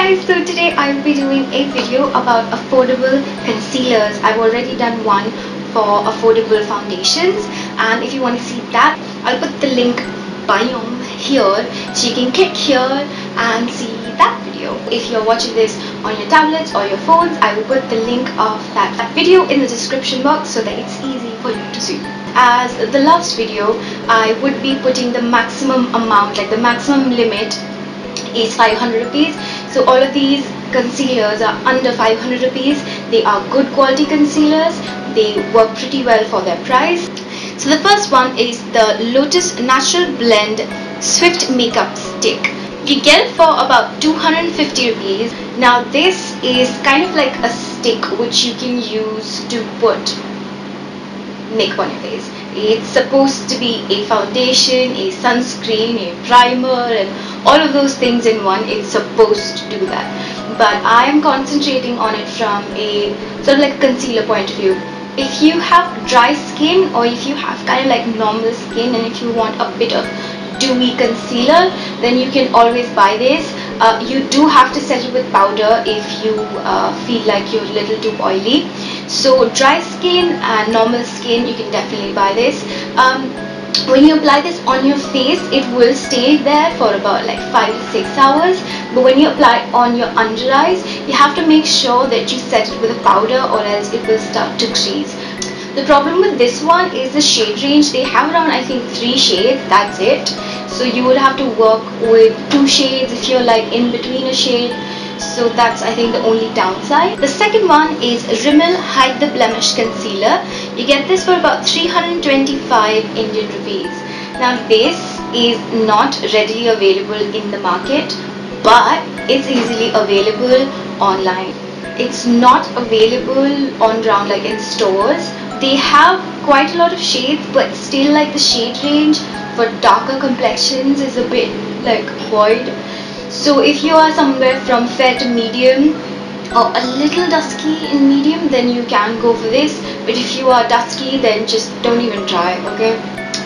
guys, so today I'll be doing a video about affordable concealers. I've already done one for affordable foundations, and if you want to see that, I'll put the link biome here so you can click here and see that video. If you're watching this on your tablets or your phones, I will put the link of that video in the description box so that it's easy for you to see. As the last video, I would be putting the maximum amount, like the maximum limit is 500 rupees. So all of these concealers are under 500 rupees. They are good quality concealers. They work pretty well for their price. So the first one is the Lotus Natural Blend Swift Makeup Stick. You get it for about 250 rupees. Now this is kind of like a stick which you can use to put makeup on your face. It's supposed to be a foundation, a sunscreen, a primer, and all of those things in one. It's supposed to do that, but I am concentrating on it from a sort of like concealer point of view. If you have dry skin, or if you have kind of like normal skin, and if you want a bit of dewy concealer, then you can always buy this. You do have to set it with powder if you feel like you're a little too oily. So dry skin and normal skin, you can definitely buy this. When you apply this on your face, it will stay there for about like 5 to 6 hours. But when you apply on your under eyes, you have to make sure that you set it with a powder, or else it will start to crease. The problem with this one is the shade range. They have around, I think, 3 shades, that's it. So you would have to work with 2 shades if you're like in between a shade. So that's, I think, the only downside. The second one is Rimmel Hide the Blemish Concealer. You get this for about 325 Indian rupees. Now this is not readily available in the market, but it's easily available online. It's not available on ground like in stores. They have quite a lot of shades, but still like the shade range for darker complexions is a bit like void. So if you are somewhere from fair to medium or a little dusky in medium, then you can go for this. But if you are dusky, then just don't even try, okay?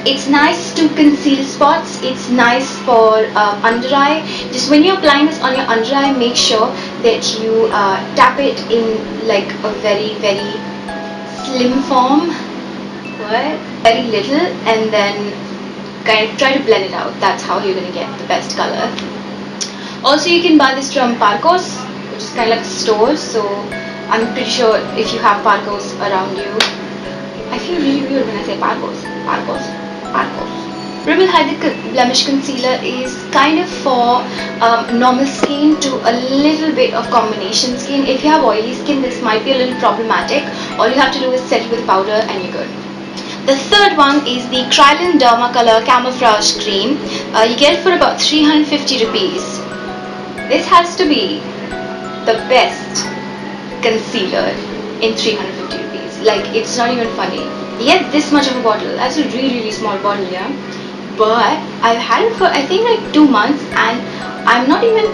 It's nice to conceal spots. It's nice for under eye. Just when you're applying this on your under eye, make sure that you tap it in like a very slim form, very little, and then kind of try to blend it out. That's how you're gonna get the best color. Also, you can buy this from Parcos, which is kind of like a store. So I'm pretty sure if you have Parcos around you, I feel really weird when I say Parcos. Rimmel Hide the Blemish Concealer is kind of for normal skin to a little bit of combination skin. If you have oily skin, this might be a little problematic. All you have to do is set it with powder and you're good. The third one is the Kryolan Derma Camouflage Cream. You get it for about 350 rupees. This has to be the best concealer in 350 rupees. Like, it's not even funny. You get this much of a bottle. That's a really small bottle, yeah. But I've had it for, I think, like 2 months, and I'm not even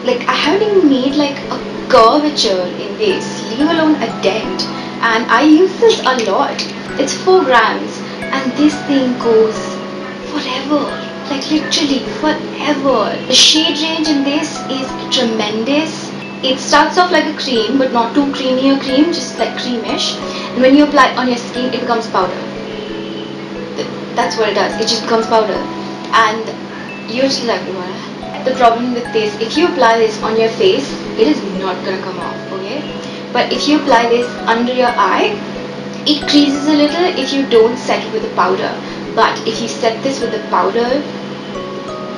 like, I haven't even made like a curvature in this, leave alone a dent. And I use this a lot. It's 4 grams, and this thing goes forever. Like literally forever. The shade range in this is tremendous. It starts off like a cream, but not too creamy a cream, just like creamish. And when you apply it on your skin, it becomes powder. That's what it does. It just becomes powder, and you're just like, what? The problem with this, if you apply this on your face, it is not gonna come off, okay? But if you apply this under your eye, it creases a little if you don't set it with the powder. But if you set this with the powder,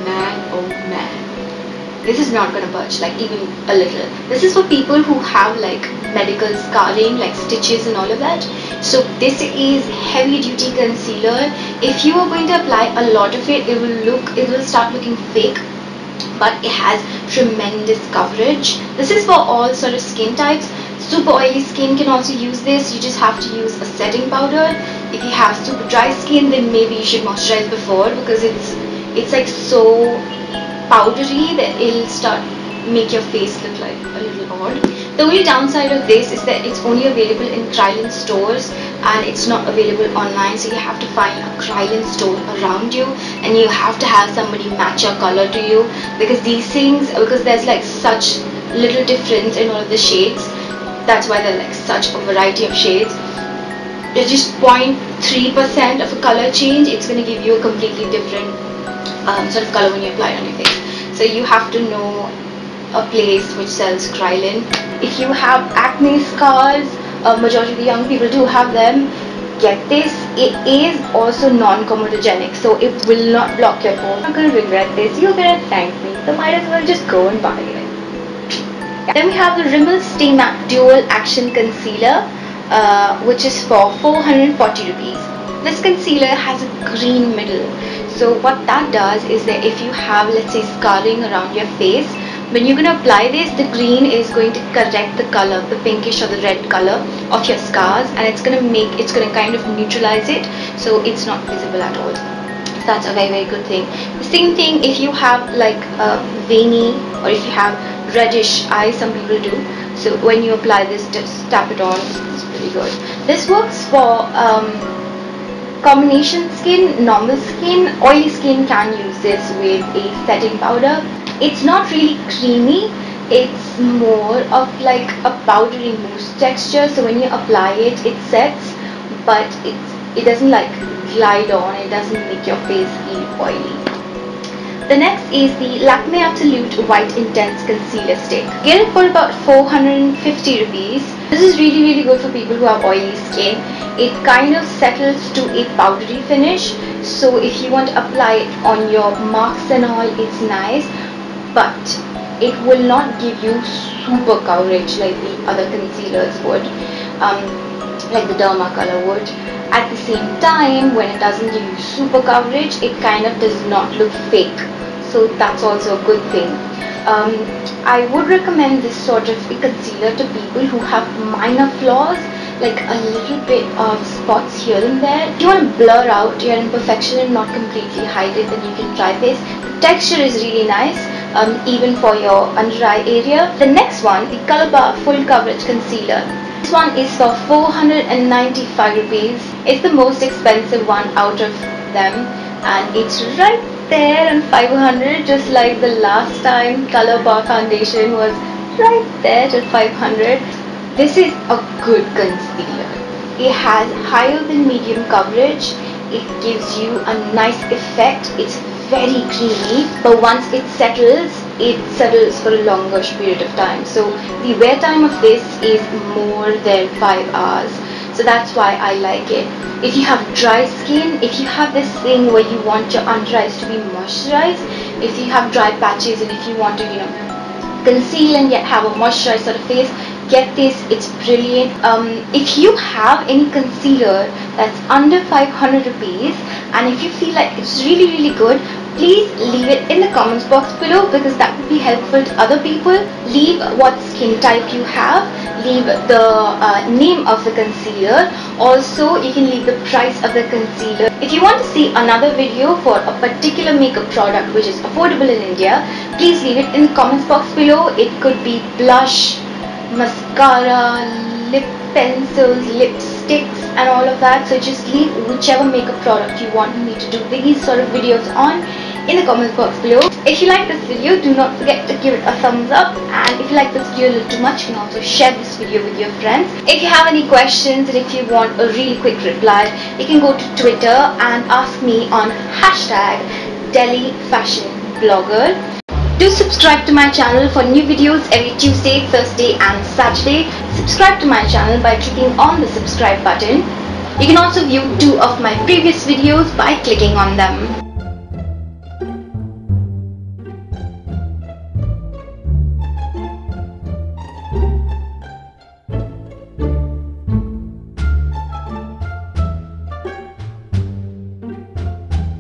man, oh man, this is not gonna budge, like even a little. This is for people who have like medical scarring, like stitches and all of that. So this is heavy duty concealer. If you are going to apply a lot of it, it will start looking fake, but it has tremendous coverage. This is for all sort of skin types. Super oily skin can also use this. You just have to use a setting powder. If you have super dry skin, then maybe you should moisturize before, because it's like so powdery that it'll start make your face look like a little odd. The only downside of this is that it's only available in Kryolan stores and it's not available online, so you have to find a Kryolan store around you and you have to have somebody match your color to you, because these things, because there's like such little difference in all of the shades, that's why there's like such a variety of shades. It's just 0.3% of a color change, it's going to give you a completely different sort of color when you apply it on your face. So you have to know a place which sells Kryolan. If you have acne scars, majority of the young people do have them, get this. It is also non-comedogenic, so it will not block your pores. You're not going to regret this, you're going to thank me, so might as well just go and buy it. Yeah. Then we have the Rimmel Stay Matte Dual Action Concealer, which is for 440 rupees. This concealer has a green middle, so what that does is that if you have, let's say, scarring around your face, when you're going to apply this, the green is going to correct the color, the pinkish or the red color of your scars, and it's going to kind of neutralize it, so it's not visible at all. So that's a very, very good thing. The same thing if you have like veiny or if you have reddish eyes, some people do. So when you apply this, just tap it on. It's pretty good. This works for combination skin, normal skin. Oily skin can use this with a setting powder. It's not really creamy, it's more of like a powdery mousse texture, so when you apply it, it sets, but it doesn't like glide on, it doesn't make your face feel oily. The next is the Lakme Absolute White Intense Concealer Stick. Get it for about 450 rupees. This is really, really good for people who have oily skin. It kind of settles to a powdery finish, so if you want to apply it on your marks and all, it's nice. But it will not give you super coverage like the other concealers would, like the DERMACOLOR would. At the same time, when it doesn't give you super coverage, it kind of does not look fake. So that's also a good thing. I would recommend this sort of a concealer to people who have minor flaws, like a little bit of spots here and there. If you want to blur out your imperfection and not completely hide it, then you can try this. The texture is really nice. Even for your under eye area. The next one, the Colorbar Full Coverage Concealer. This one is for 495 rupees. It's the most expensive one out of them, and it's right there on 500, just like the last time Colorbar foundation was right there at 500. This is a good concealer. It has higher than medium coverage. It gives you a nice effect. It's very creamy, but once it settles for a longer period of time. So the wear time of this is more than 5 hours. So that's why I like it. If you have dry skin, if you have this thing where you want your under eyes to be moisturized, if you have dry patches and if you want to, conceal and yet have a moisturized sort of face, get this. It's brilliant. If you have any concealer that's under 500 rupees and if you feel like it's really, really good, please leave it in the comments box below, because that would be helpful to other people. Leave what skin type you have, leave the name of the concealer, also you can leave the price of the concealer. If you want to see another video for a particular makeup product which is affordable in India, please leave it in the comments box below. It could be blush, mascara, lip pencils, lipsticks and all of that. So just leave whichever makeup product you want me to do these sort of videos on in the comments box below. If you like this video, do not forget to give it a thumbs up, and if you like this video a little too much, you can also share this video with your friends. If you have any questions and if you want a really quick reply, you can go to Twitter and ask me on #DelhiFashionBlogger. Do subscribe to my channel for new videos every Tuesday, Thursday and Saturday. Subscribe to my channel by clicking on the subscribe button. You can also view 2 of my previous videos by clicking on them.